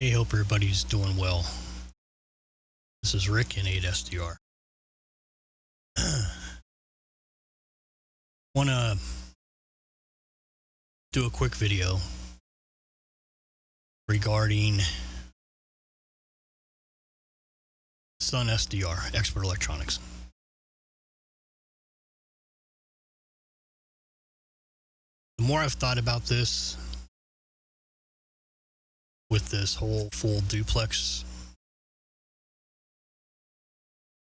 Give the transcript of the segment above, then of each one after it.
Hey, hope everybody's doing well. This is Rick in 8SDR. Want to do a quick video regarding Sun SDR, Expert Electronics. The more I've thought about this, with this whole full duplex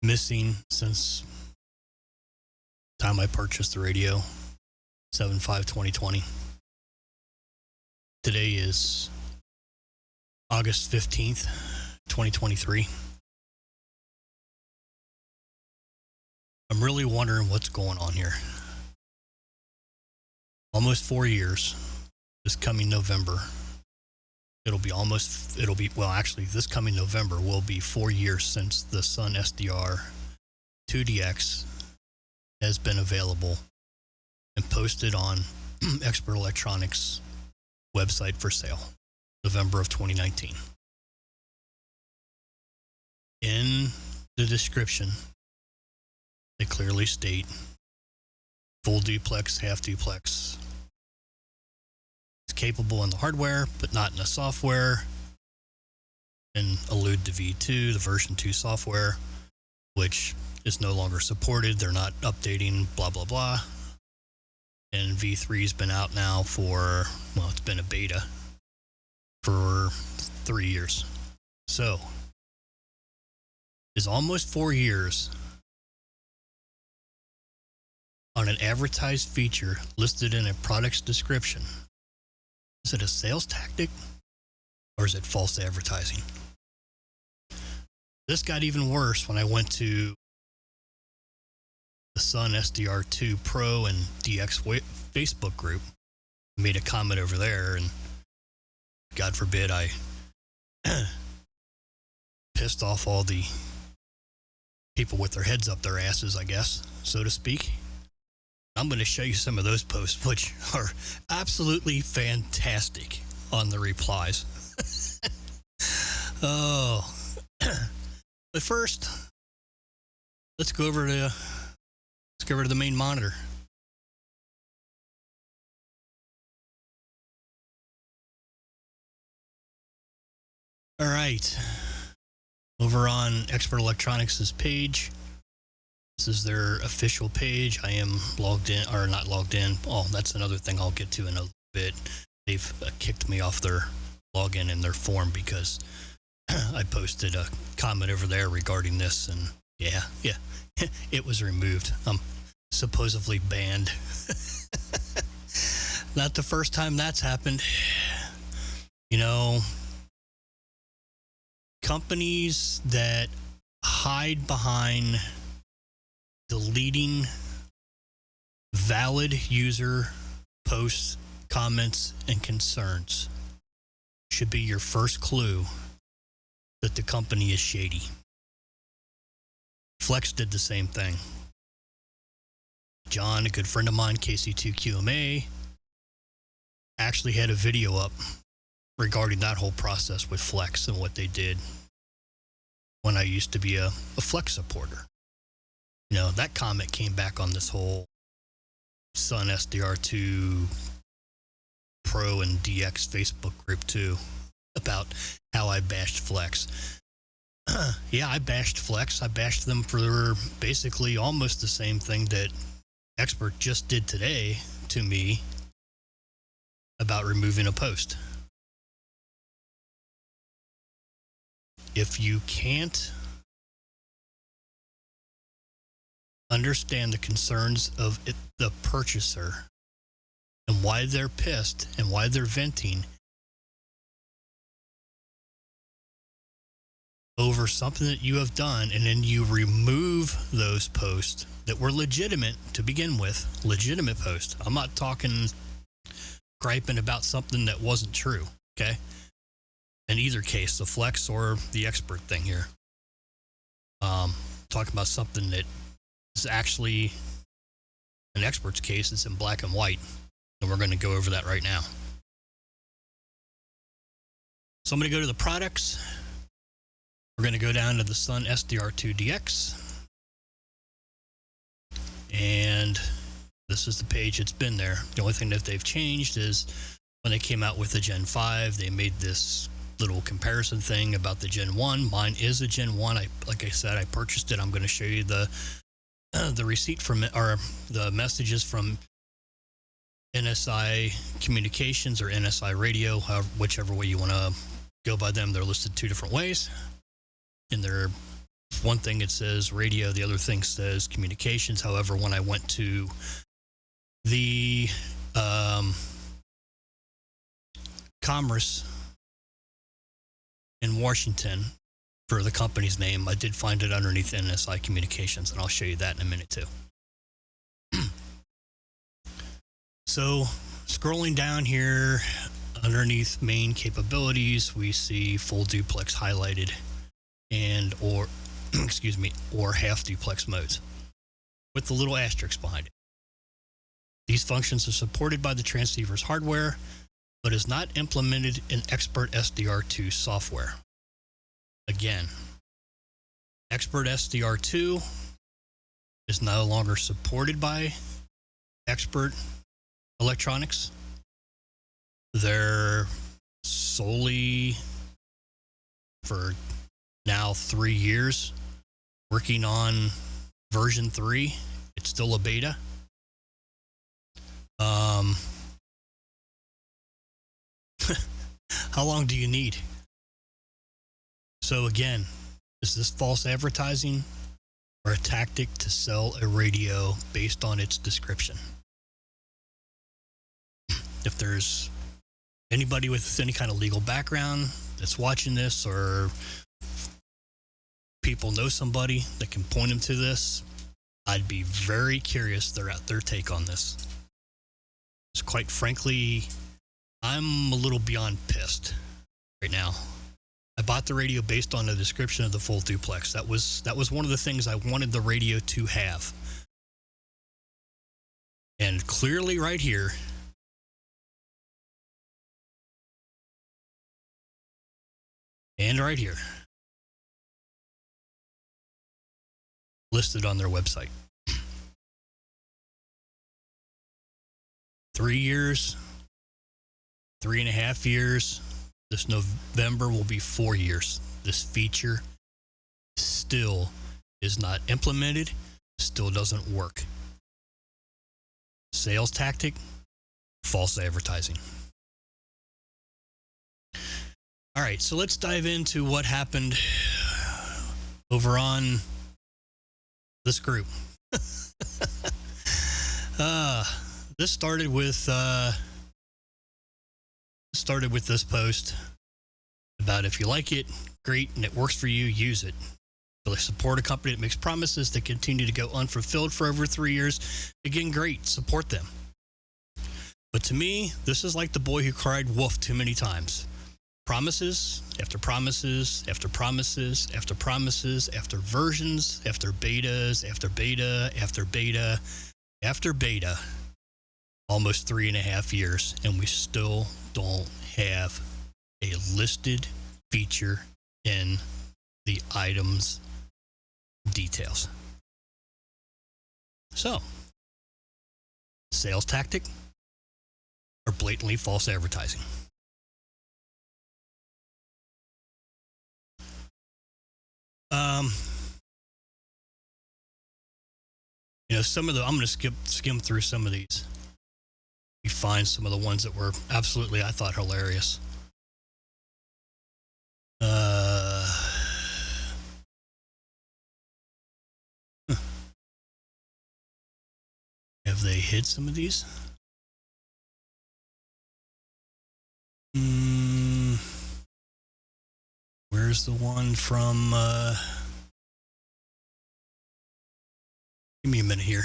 missing since the time I purchased the radio, 7/5/2020. Today is August 15th, 2023. I'm really wondering what's going on here. Almost 4 years, this coming November. This coming November will be 4 years since the Sun SDR 2DX has been available and posted on Expert Electronics website for sale, November of 2019. In the description, they clearly state full duplex, half duplex. It's capable in the hardware, but not in the software. And allude to V2, the version 2 software, which is no longer supported. They're not updating, blah, blah, blah. And V3's been out now for, well, it's been a beta for 3 years. So, it's almost 4 years on an advertised feature listed in a product's description. Is it a sales tactic or is it false advertising? This got even worse when I went to the Sun SDR2 Pro and DX Facebook group. I made a comment over there, and God forbid I pissed off all the people with their heads up their asses, I guess, so to speak. I'm going to show you some of those posts, which are absolutely fantastic on the replies. Oh, but first, let's go over to the main monitor. All right, over on Expert Electronics' page. This is their official page. I am logged in, or not logged in. Oh, that's another thing I'll get to in a little bit. They've kicked me off their login in their form because I posted a comment over there regarding this, and yeah, it was removed. I'm supposedly banned. Not the first time that's happened. You know, companies that hide behind deleting valid user posts, comments, and concerns should be your first clue that the company is shady. Flex did the same thing. John, a good friend of mine, KC2QMA, actually had a video up regarding that whole process with Flex and what they did when I used to be a Flex supporter. You know, that comment came back on this whole Sun SDR2 Pro and DX Facebook group too, about how I bashed Flex. Yeah, I bashed Flex. I bashed them for basically almost the same thing that Expert just did today to me about removing a post. If you can't understand the concerns of the purchaser and why they're pissed and why they're venting over something that you have done, and then you remove those posts that were legitimate to begin with, legitimate posts. I'm not talking griping about something that wasn't true, okay? In either case, the Flex or the Expert thing here. Talking about something that is actually an Expert's case. It's in black and white, and we're going to go over that right now. So I'm going to go to the products. We're going to go down to the Sun SDR 2DX. And this is the page it's been there. The only thing that they've changed is when they came out with the Gen 5, they made this little comparison thing about the Gen 1. Mine is a Gen 1. Like I said, I purchased it. I'm going to show you the receipt from it, or the messages from NSI Communications or NSI Radio, whichever way you want to go by them. They're listed two different ways. And they're one thing it says radio, the other thing says communications. However, when I went to the Commerce in Washington for the company's name, I did find it underneath NSI Communications, and I'll show you that in a minute too. So scrolling down here underneath main capabilities, we see full duplex highlighted and or half duplex modes with the little asterisk behind it. These functions are supported by the transceiver's hardware, but is not implemented in Expert SDR2 software. Again, Expert SDR2 is no longer supported by Expert Electronics. They're solely, for now 3 years, working on version 3. It's still a beta. How long do you need? So again, is this false advertising or a tactic to sell a radio based on its description? If there's anybody with any kind of legal background that's watching this, or people know somebody that can point them to this, I'd be very curious their take on this. Because quite frankly, I'm a little beyond pissed right now. I bought the radio based on the description of the full duplex. That was one of the things I wanted the radio to have. And clearly right here, and right here, listed on their website. 3 years, 3.5 years. This November will be 4 years. This feature still is not implemented, still doesn't work. Sales tactic, false advertising. All right, so let's dive into what happened over on this group. This started with this post about, if you like it, great, and it works for you, use it. So they support a company that makes promises that continue to go unfulfilled for over 3 years. Again, great, support them. But to me, this is like the boy who cried wolf too many times. Promises after promises after promises after promises after versions after betas after beta after beta after beta. Almost 3.5 years, and we still don't have a listed feature in the items details. So, sales tactic or blatantly false advertising? Some of the, I'm going to skim through some of these. You find some of the ones that were absolutely, I thought, hilarious. Have they hid some of these? Where's the one from, give me a minute here.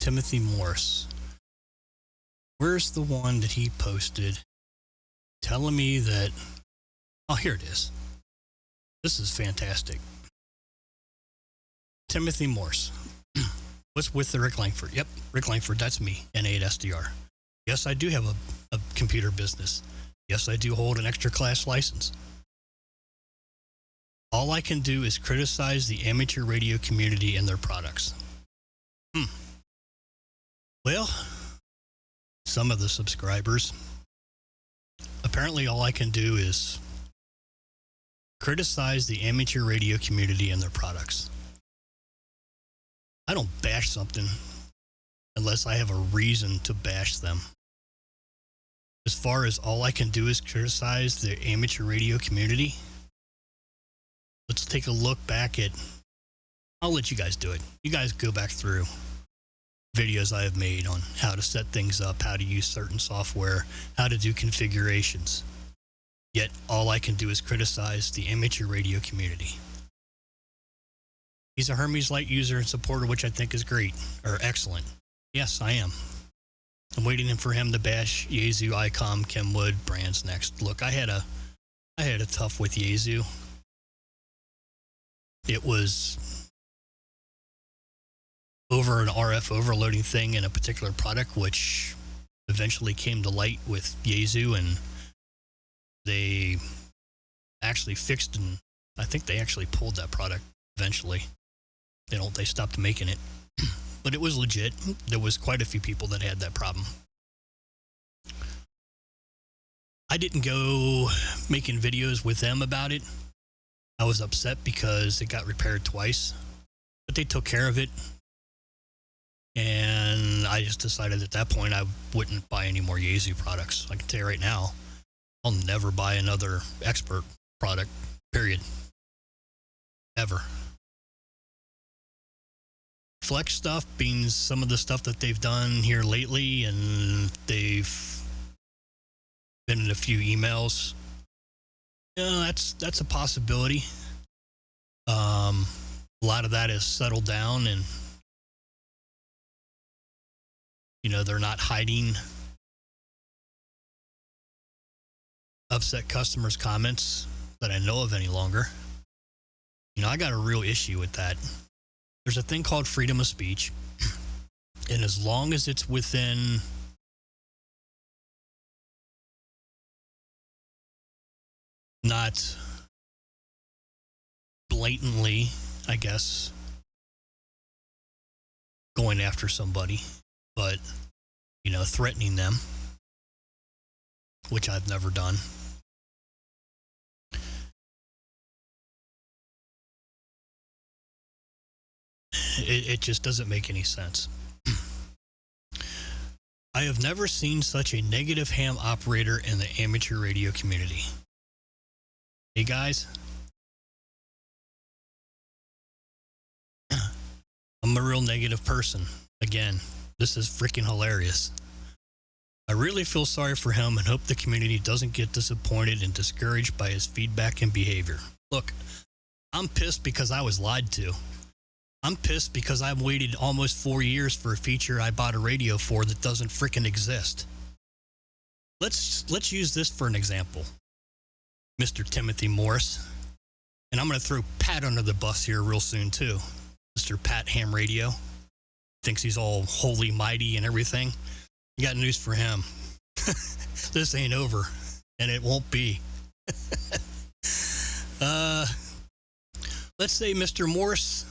Timothy Morse. Where's the one that he posted telling me that, oh, here it is. This is fantastic. Timothy Morse. What's with the Rick Langford? Yep, Rick Langford, that's me, N8 SDR. Yes, I do have a computer business. Yes, I do hold an extra class license. All I can do is criticize the amateur radio community and their products. Well, some of the subscribers, apparently all I can do is criticize the amateur radio community and their products. I don't bash something unless I have a reason to bash them. As far as all I can do is criticize the amateur radio community, let's take a look back at, I'll let you guys do it. You guys go back through videos I have made on how to set things up, how to use certain software, how to do configurations. Yet all I can do is criticize the amateur radio community. He's a Hermes Light user and supporter, which I think is great, or excellent. Yes, I am. I'm waiting for him to bash Yaesu, ICOM, Kenwood brands next. Look, I had a tough with Yaesu. It was over an RF overloading thing in a particular product, which eventually came to light with Yaesu, and they actually fixed, and I think they actually pulled that product eventually. They stopped making it. But it was legit. There was quite a few people that had that problem. I didn't go making videos with them about it. I was upset because it got repaired twice, but they took care of it. And I just decided at that point I wouldn't buy any more Yaesu products. I can tell you right now, I'll never buy another Expert product, period. Ever. Flex stuff being some of the stuff that they've done here lately, and they've been in a few emails. That's a possibility. A lot of that is settled down, and they're not hiding upset customers' comments that I know of any longer. I got a real issue with that. There's a thing called freedom of speech, and as long as it's within not blatantly, I guess, going after somebody, but, threatening them, which I've never done. It just doesn't make any sense. I have never seen such a negative ham operator in the amateur radio community. Hey guys, I'm a real negative person. Again, this is freaking hilarious. I really feel sorry for him and hope the community doesn't get disappointed and discouraged by his feedback and behavior. Look, I'm pissed because I was lied to. I'm pissed because I've waited almost 4 years for a feature I bought a radio for that doesn't freaking exist. Let's use this for an example. Mr. Timothy Morris. And I'm going to throw Pat under the bus here real soon too. Mr. Pat Ham Radio. Thinks he's all holy mighty and everything. I got news for him. This ain't over. And it won't be. Let's say, Mr. Morris,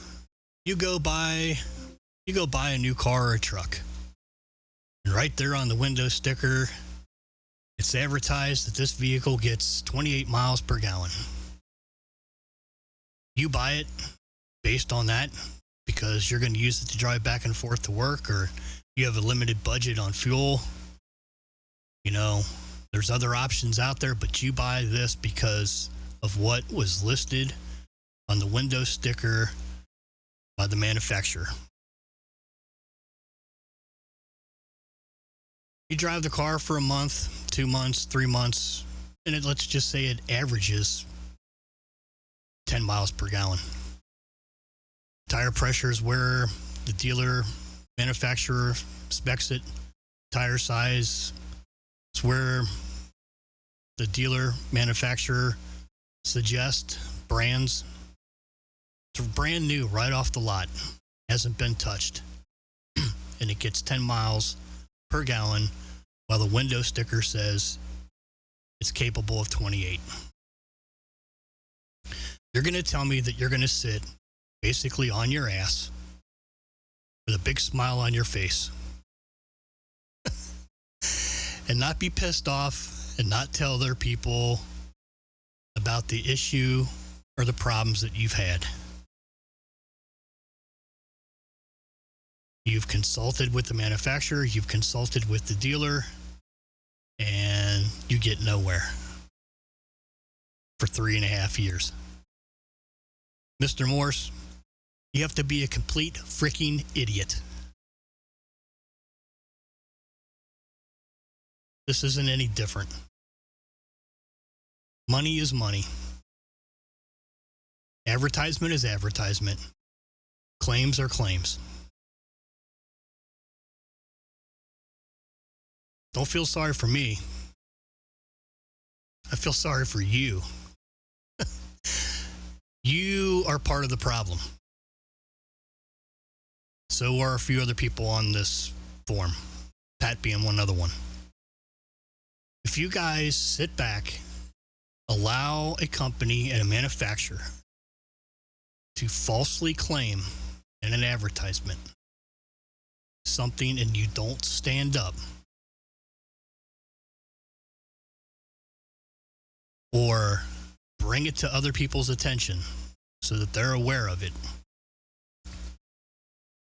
you go buy a new car or a truck. And right there on the window sticker, it's advertised that this vehicle gets 28 miles per gallon. You buy it based on that because you're going to use it to drive back and forth to work, or you have a limited budget on fuel. There's other options out there, but you buy this because of what was listed on the window sticker by the manufacturer. You drive the car for a month, 2 months, 3 months, and let's just say it averages 10 miles per gallon. Tire pressure is where the dealer manufacturer specs it. Tire size is where the dealer manufacturer suggests. Brands. It's brand new right off the lot. Hasn't been touched. And it gets 10 miles per gallon while the window sticker says it's capable of 28. You're going to tell me that you're going to sit basically on your ass with a big smile on your face and not be pissed off and not tell other people about the issue or the problems that you've had. You've consulted with the manufacturer, you've consulted with the dealer, and you get nowhere for 3.5 years. Mr. Morse, you have to be a complete freaking idiot. This isn't any different. Money is money. Advertisement is advertisement. Claims are claims. Don't feel sorry for me. I feel sorry for you. You are part of the problem. So are a few other people on this forum, Pat being one other one. If you guys sit back, allow a company and a manufacturer to falsely claim in an advertisement something and you don't stand up or bring it to other people's attention so that they're aware of it,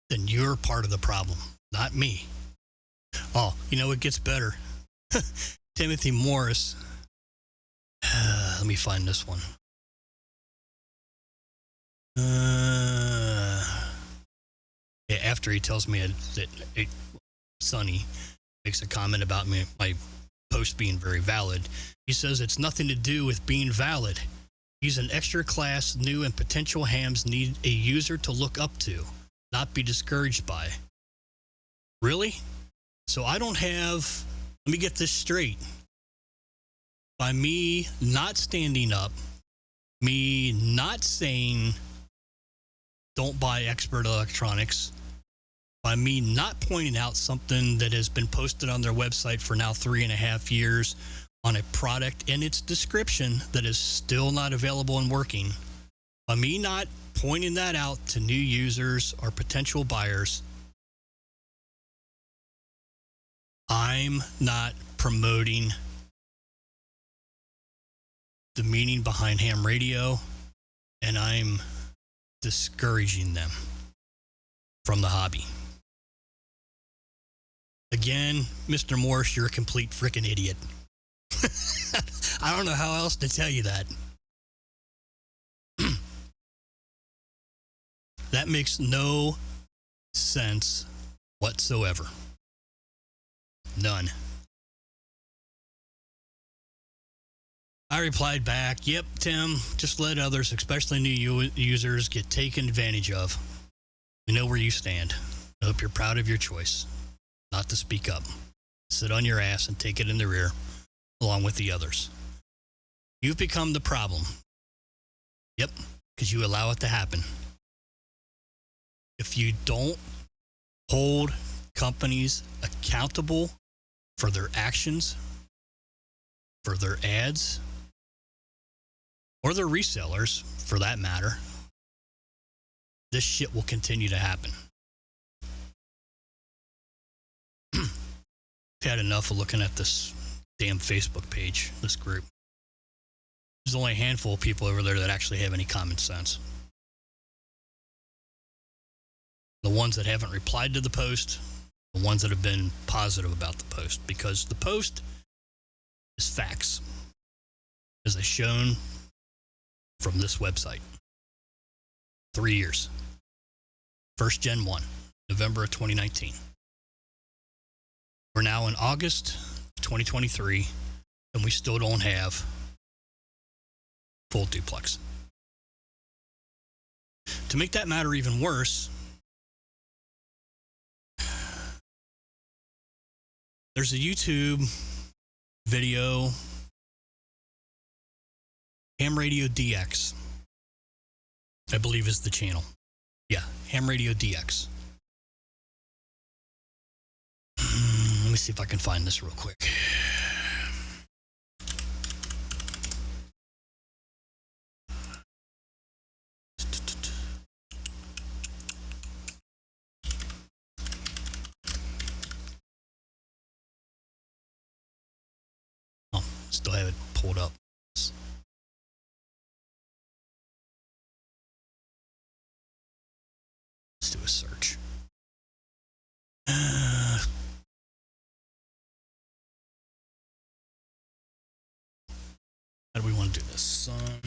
then you're part of the problem, not me. Oh, you know, it gets better. Timothy Morris. Let me find this one. Yeah, after he tells me that Sonny makes a comment about me, my post being very valid, he says it's nothing to do with being valid. He's an extra class, new, and potential hams need a user to look up to, not be discouraged by. Really? So I don't have, let me get this straight. By me not standing up, me not saying don't buy expert electronics, by me not pointing out something that has been posted on their website for now 3.5 years on a product and its description that is still not available and working, by me not pointing that out to new users or potential buyers, I'm not promoting the meaning behind ham radio, and I'm discouraging them from the hobby. Again, Mr. Morse, you're a complete freaking idiot. I don't know how else to tell you that. That makes no sense whatsoever. None. I replied back, yep, Tim, just let others, especially new users, get taken advantage of. We know where you stand. I hope you're proud of your choice not to speak up. Sit on your ass and take it in the rear, along with the others. You've become the problem. Yep, because you allow it to happen. If you don't hold companies accountable for their actions, for their ads, or their resellers, for that matter, this shit will continue to happen. I've had enough of looking at this damn Facebook page, this group. There's only a handful of people over there that actually have any common sense. The ones that haven't replied to the post, the ones that have been positive about the post, because the post is facts, as is shown from this website. 3 years. First Gen 1, November of 2019. We're now in August 2023, and we still don't have full duplex. To make that matter even worse, there's a YouTube video, Ham Radio DX, I believe is the channel. Yeah, Ham Radio DX. Let me see if I can find this real quick. Still have it pulled up. Let's do a search. How do we want to do this? Sun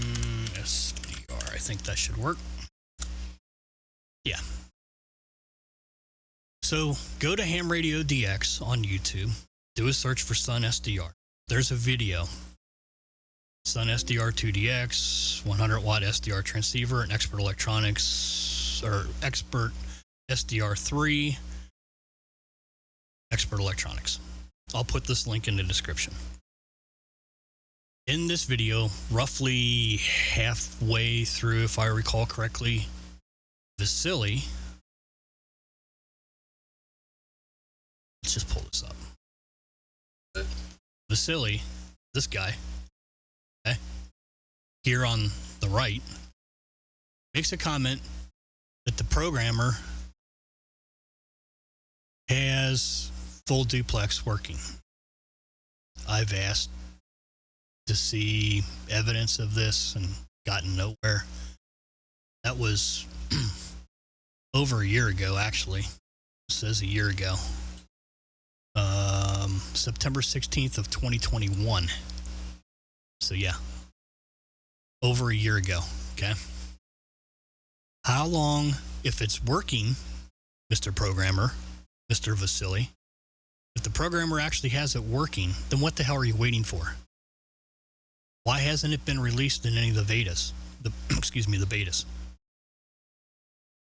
SDR. I think that should work. Yeah. So go to Ham Radio DX on YouTube. Do a search for Sun SDR. There's a video. Sun SDR 2DX, 100 watt SDR transceiver, and Expert Electronics, or Expert SDR 3, Expert Electronics. I'll put this link in the description. In this video, roughly halfway through, if I recall correctly, Vasily, let's just pull this up. Vasily, this guy, okay, here on the right, makes a comment that the programmer has full duplex working. I've asked to see evidence of this and gotten nowhere. That was over a year ago, actually. It says a year ago. September 16th of 2021. So yeah, over a year ago. Okay. How long, if it's working, Mr. Programmer, Mr. Vasily, if the programmer actually has it working, then what the hell are you waiting for? Why hasn't it been released in any of the betas? The betas.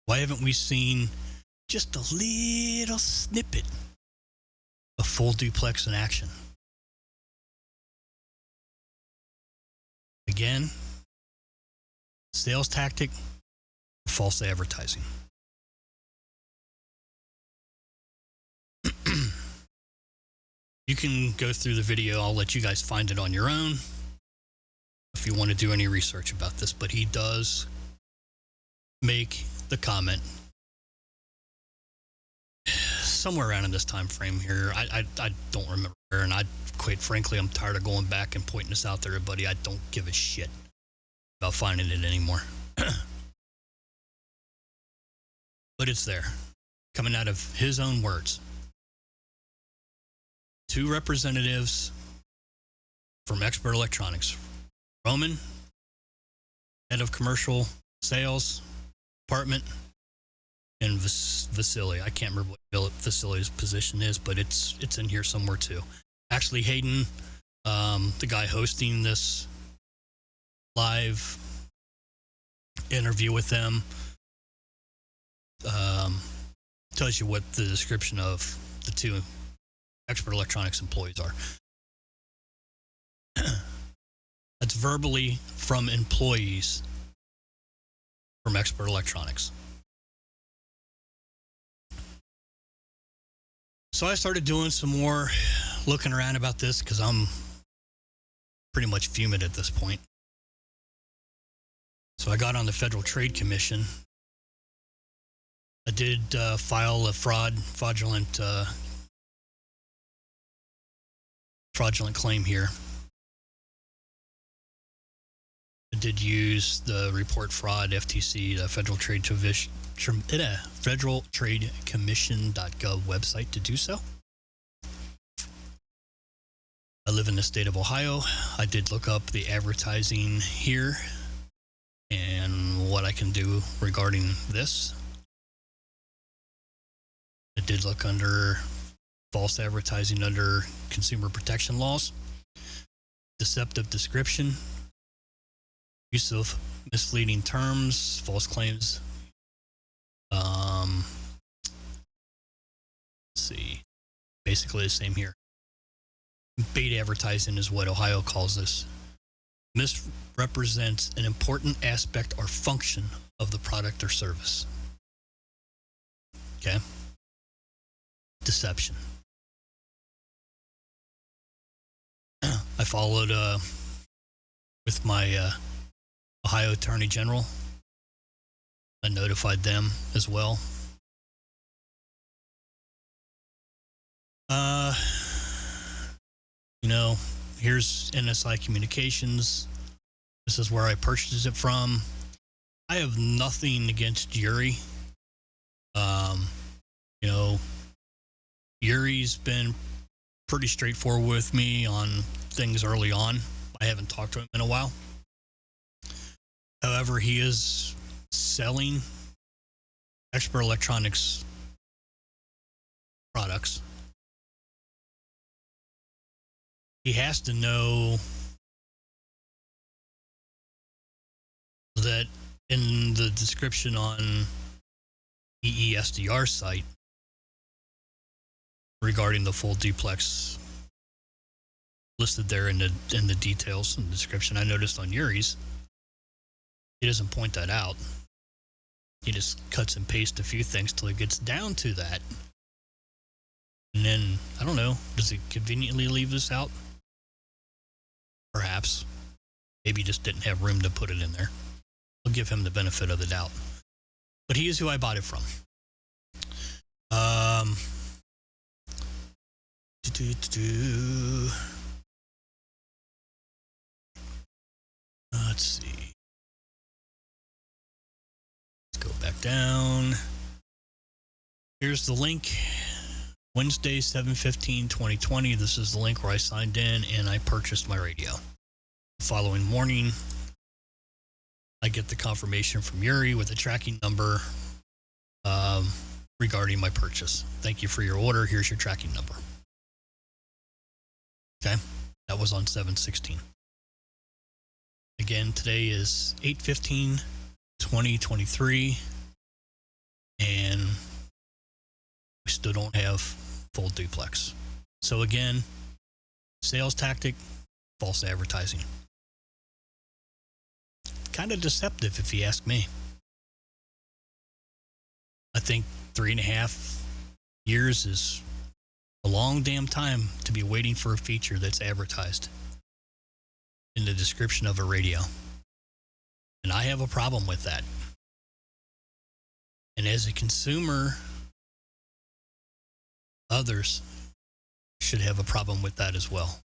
Why haven't we seen just a little snippet of full duplex in action? Again, sales tactic, false advertising. You can go through the video. I'll let you guys find it on your own if you want to do any research about this, but he does make the comment somewhere around in this time frame here. I don't remember where, and quite frankly, I'm tired of going back and pointing this out to everybody. I don't give a shit about finding it anymore. But it's there, coming out of his own words. 2 representatives from Expert Electronics. Roman, head of commercial sales department, and Vasily. I can't remember what Vasily's position is, but it's in here somewhere too. Actually, Hayden, the guy hosting this live interview with them, tells you what the description of the 2 Expert Electronics employees are. That's verbally from employees from Expert Electronics. So I started doing some more looking around about this because I'm pretty much fuming at this point. So I got on the Federal Trade Commission. I did file a fraudulent claim here. I did use the report fraud FTC, the Federal Trade Commission.gov website to do so. I live in the state of Ohio. I did look up the advertising here and what I can do regarding this. I did look under false advertising under consumer protection laws, deceptive description, use of misleading terms, false claims. Let's see, basically the same here. Bait advertising is what Ohio calls this. Misrepresents an important aspect or function of the product or service. Okay. Deception. I followed with my Ohio Attorney General. I notified them as well. here's NSI Communications. This is where I purchased it from. I have nothing against Yuri. You know, Yuri's been pretty straightforward with me on things early on. I haven't talked to him in a while. However, he is selling Expert Electronics products. He has to know that in the description on EESDR site regarding the full duplex listed there in the details and description. I noticed on Yuri's, he doesn't point that out. He just cuts and pastes a few things till he gets down to that. And then, I don't know, does he conveniently leave this out? Perhaps. Maybe he just didn't have room to put it in there. I'll give him the benefit of the doubt. But he is who I bought it from. Let's see. Let's go back down. Here's the link. Wednesday, 7/15/2020. This is the link where I signed in and I purchased my radio. The following morning, I get the confirmation from Yuri with a tracking number regarding my purchase. Thank you for your order. Here's your tracking number. Okay, that was on 7/16. Again, today is 8/15/2023, and we still don't have full duplex. So again, sales tactic, false advertising. Kind of deceptive if you ask me. I think 3.5 years is a long damn time to be waiting for a feature that's advertised in the description of a radio. And I have a problem with that. And as a consumer, others should have a problem with that as well.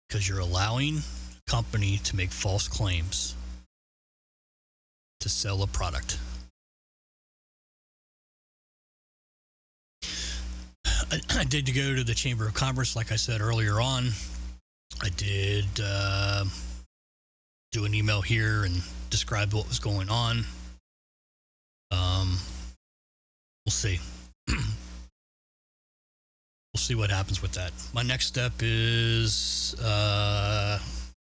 Because you're allowing a company to make false claims to sell a product. I did go to the Chamber of Commerce, like I said earlier on. I did do an email here and describe what was going on. We'll see. We'll see what happens with that. My next step is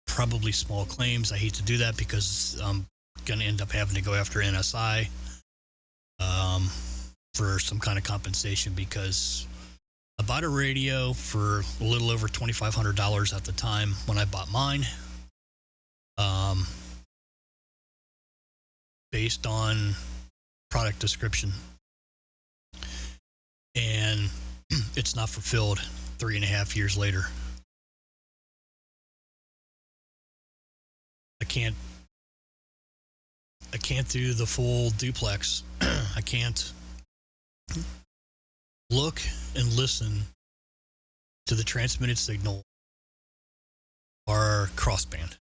probably small claims. I hate to do that because I'm going to end up having to go after NSI for some kind of compensation, because I bought a radio for a little over $2,500 at the time when I bought mine, based on product description, and it's not fulfilled 3.5 years later. I can't do the full duplex. I can't look and listen to the transmitted signal or crossband.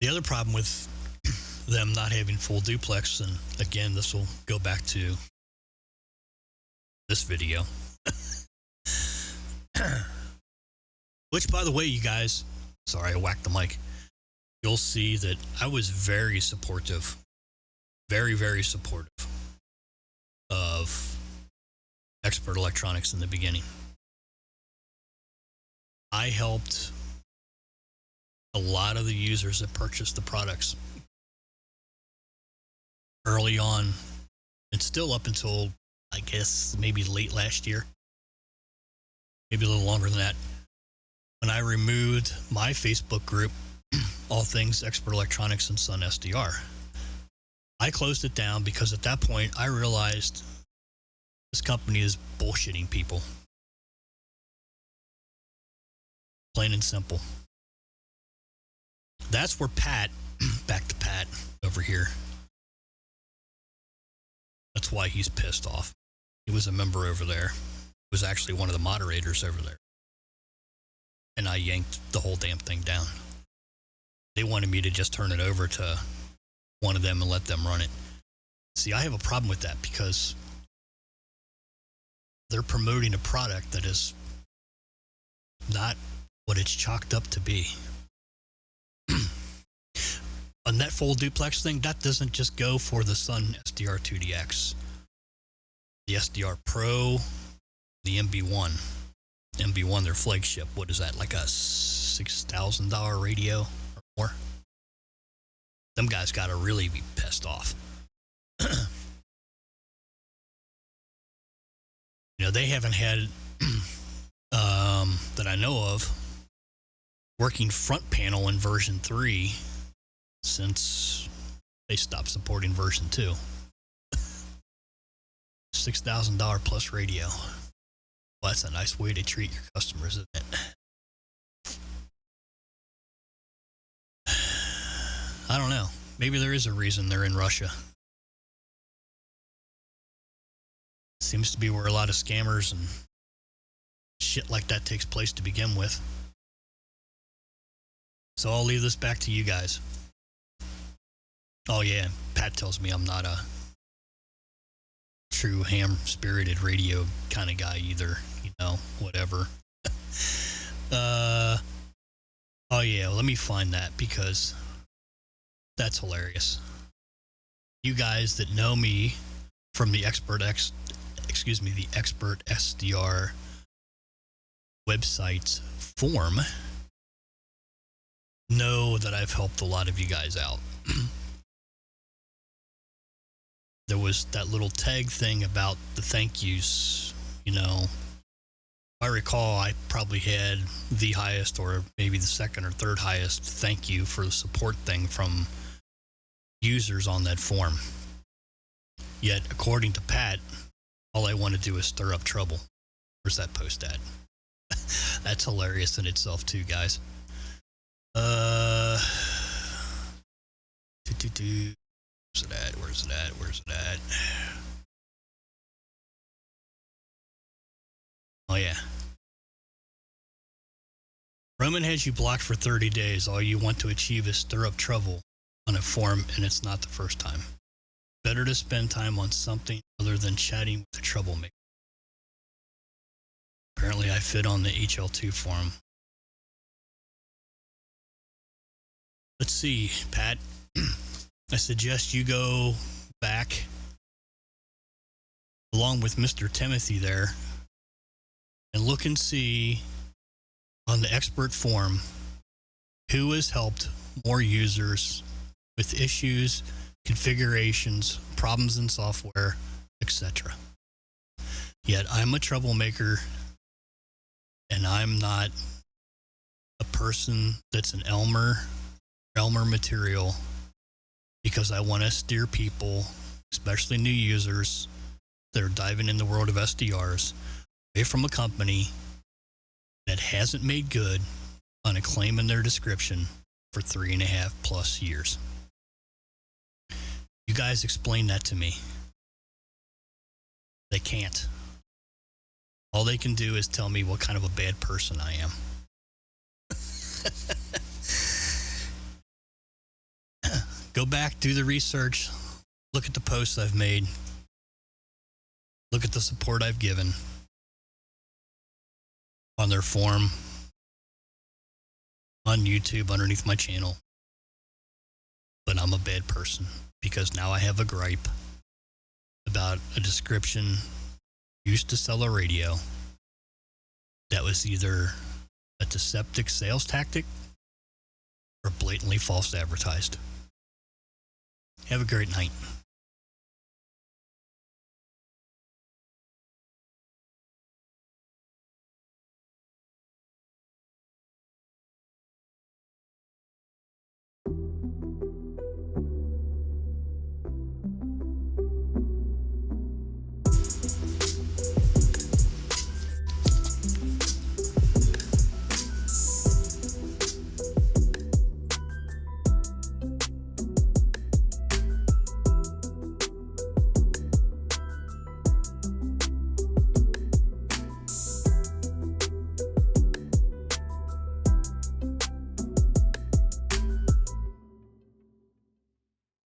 The other problem with them not having full duplex, and again, this will go back to this video, which, by the way, you guys, sorry, I whacked the mic. You'll see that I was very supportive, very, very supportive of Expert Electronics in the beginning. I helped a lot of the users that purchased the products early on, and still up until, I guess, maybe late last year, maybe a little longer than that, when I removed my Facebook group, All Things Expert Electronics and Sun SDR. I closed it down because at that point I realized this company is bullshitting people. Plain and simple. That's where Pat, back to Pat over here, that's why he's pissed off. He was a member over there. He was actually one of the moderators over there. And I yanked the whole damn thing down. They wanted me to just turn it over to one of them and let them run it. See, I have a problem with that because they're promoting a product that is not what it's chalked up to be. On that full duplex thing, that doesn't just go for the Sun SDR 2DX. The SDR Pro, the MB1. MB1, their flagship, what is that, like a $6,000 radio or more? Them guys got to really be pissed off. They haven't had, that I know of, working front panel in version 3 since they stopped supporting version 2. $6,000 plus radio. Well, that's a nice way to treat your customers, isn't it? I don't know. Maybe there is a reason they're in Russia. Seems to be where a lot of scammers and shit like that takes place to begin with. So I'll leave this back to you guys. Oh yeah, Pat tells me I'm not a true ham-spirited radio kind of guy either. Whatever. Oh yeah, let me find that because that's hilarious. You guys that know me from the Expert SDR website's forum know that I've helped a lot of you guys out. There was that little tag thing about the thank yous. If I recall, I probably had the highest or maybe the second or third highest thank you for the support thing from users on that forum. Yet, according to Pat, all I want to do is stir up trouble. Where's that post at? That's hilarious in itself too, guys. Where's it at? Oh yeah. Roman has you blocked for 30 days. All you want to achieve is stir up trouble on a forum, and it's not the first time. Better to spend time on something other than chatting with the troublemaker. Apparently I fit on the HL2 forum. Let's see, Pat. I suggest you go back along with Mr. Timothy there and look and see on the expert forum who has helped more users with issues, configurations, problems in software, etc. Yet I'm a troublemaker and I'm not a person that's an ELMER material because I want to steer people, especially new users that are diving in the world of SDRs, away from a company that hasn't made good on a claim in their description for 3.5+ years. You guys explain that to me. They can't. All they can do is tell me what kind of a bad person I am. Go back, do the research, look at the posts I've made, look at the support I've given on their forum, on YouTube, underneath my channel. But I'm a bad person because now I have a gripe about a description used to sell a radio that was either a deceptive sales tactic or blatantly false advertised. Have a great night.